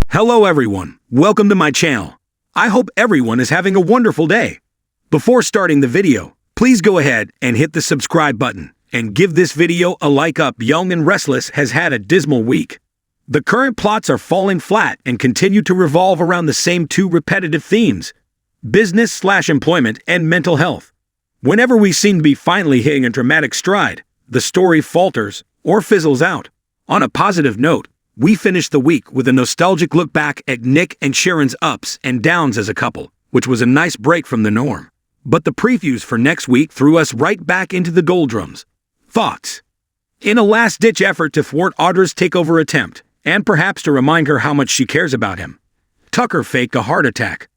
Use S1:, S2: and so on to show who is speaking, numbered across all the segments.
S1: Hello everyone, welcome to my channel. I hope everyone is having a wonderful day. Before starting the video, please go ahead and hit the subscribe button and give this video a like up. Young and Restless has had a dismal week. The current plots are falling flat and continue to revolve around the same two repetitive themes: business/employment and mental health. Whenever we seem to be finally hitting a dramatic stride, the story falters or fizzles out. On a positive note, we finished the week with a nostalgic look back at Nick and Sharon's ups and downs as a couple, which was a nice break from the norm. But the previews for next week threw us right back into the doldrums. Thoughts? In a last-ditch effort to thwart Audra's takeover attempt, and perhaps to remind her how much she cares about him, Tucker faked a heart attack.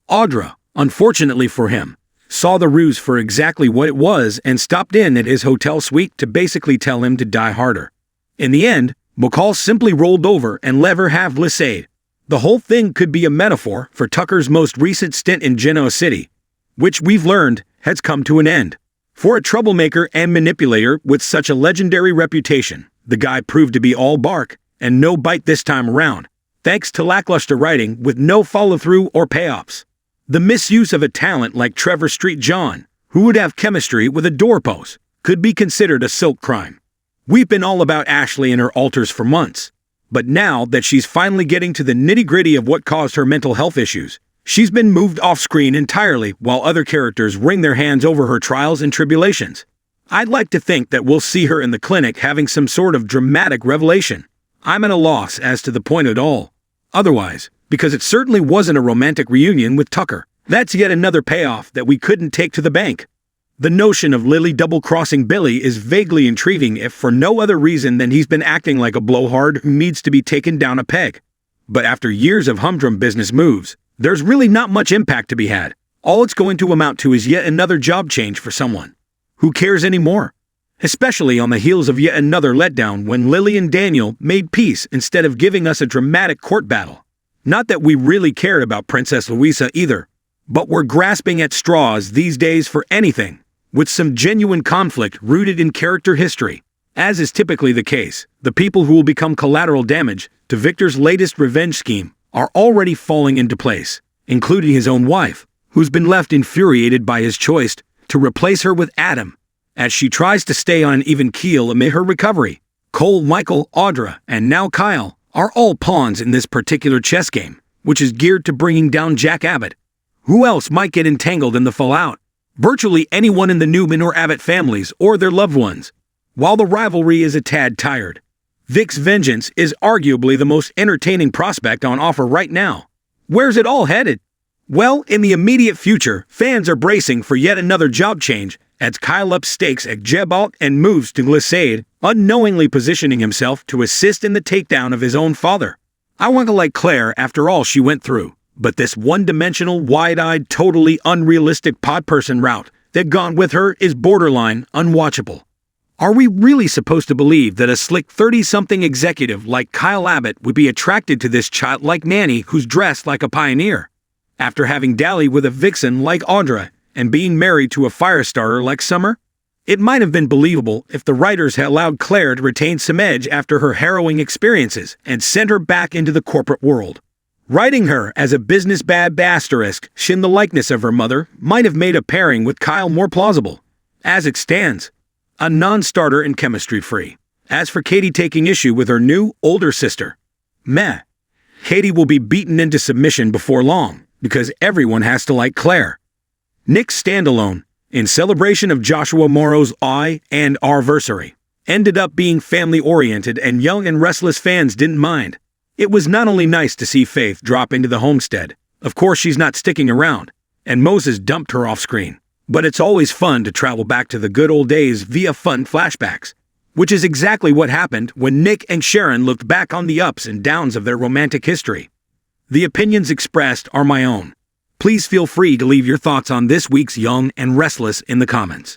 S1: Audra, unfortunately for him, saw the ruse for exactly what it was and stopped in at his hotel suite to basically tell him to die harder. In the end, McCall simply rolled over and let her have Lisade. The whole thing could be a metaphor for Tucker's most recent stint in Genoa City, which we've learned has come to an end. For a troublemaker and manipulator with such a legendary reputation, the guy proved to be all bark and no bite this time around, thanks to lackluster writing with no follow-through or payoffs. The misuse of a talent like Trevor Street John, who would have chemistry with a doorpost, could be considered a silk crime. We've been all about Ashley and her alters for months, but now that she's finally getting to the nitty-gritty of what caused her mental health issues, she's been moved off-screen entirely while other characters wring their hands over her trials and tribulations. I'd like to think that we'll see her in the clinic having some sort of dramatic revelation. I'm at a loss as to the point at all. Otherwise, because it certainly wasn't a romantic reunion with Tucker. That's yet another payoff that we couldn't take to the bank. The notion of Lily double-crossing Billy is vaguely intriguing if for no other reason than he's been acting like a blowhard who needs to be taken down a peg. But after years of humdrum business moves, there's really not much impact to be had. All it's going to amount to is yet another job change for someone. Who cares anymore? Especially on the heels of yet another letdown when Lily and Daniel made peace instead of giving us a dramatic court battle. Not that we really cared about Princess Louisa either, but we're grasping at straws these days for anything, with some genuine conflict rooted in character history. As is typically the case, the people who will become collateral damage to Victor's latest revenge scheme are already falling into place, including his own wife, who's been left infuriated by his choice to replace her with Adam, as she tries to stay on an even keel amid her recovery. Cole, Michael, Audra, and now Kyle are all pawns in this particular chess game, which is geared to bringing down Jack Abbott. Who else might get entangled in the fallout? Virtually anyone in the Newman or Abbott families or their loved ones. While the rivalry is a tad tired, Vic's vengeance is arguably the most entertaining prospect on offer right now. Where's it all headed? Well, in the immediate future, fans are bracing for yet another job change as Kyle ups stakes at Jebalt and moves to Lisade, unknowingly positioning himself to assist in the takedown of his own father. I want to like Claire after all she went through. But this one-dimensional, wide-eyed, totally unrealistic pod person route that gone with her is borderline unwatchable. Are we really supposed to believe that a slick 30-something executive like Kyle Abbott would be attracted to this childlike nanny who's dressed like a pioneer? After having dallied with a vixen like Audra and being married to a fire starter like Summer? It might have been believable if the writers had allowed Claire to retain some edge after her harrowing experiences and sent her back into the corporate world. Writing her as a business bad asterisk in the likeness of her mother might have made a pairing with Kyle more plausible. As it stands, a non-starter and chemistry-free. As for Katie taking issue with her new, older sister, meh. Katie will be beaten into submission before long, because everyone has to like Claire. Nick's standalone, in celebration of Joshua Morrow's I and Our-versary, ended up being family-oriented and Young and Restless fans didn't mind. It was not only nice to see Faith drop into the homestead, of course she's not sticking around, and Moses dumped her off-screen, but it's always fun to travel back to the good old days via fun flashbacks, which is exactly what happened when Nick and Sharon looked back on the ups and downs of their romantic history. The opinions expressed are my own. Please feel free to leave your thoughts on this week's Young and Restless in the comments.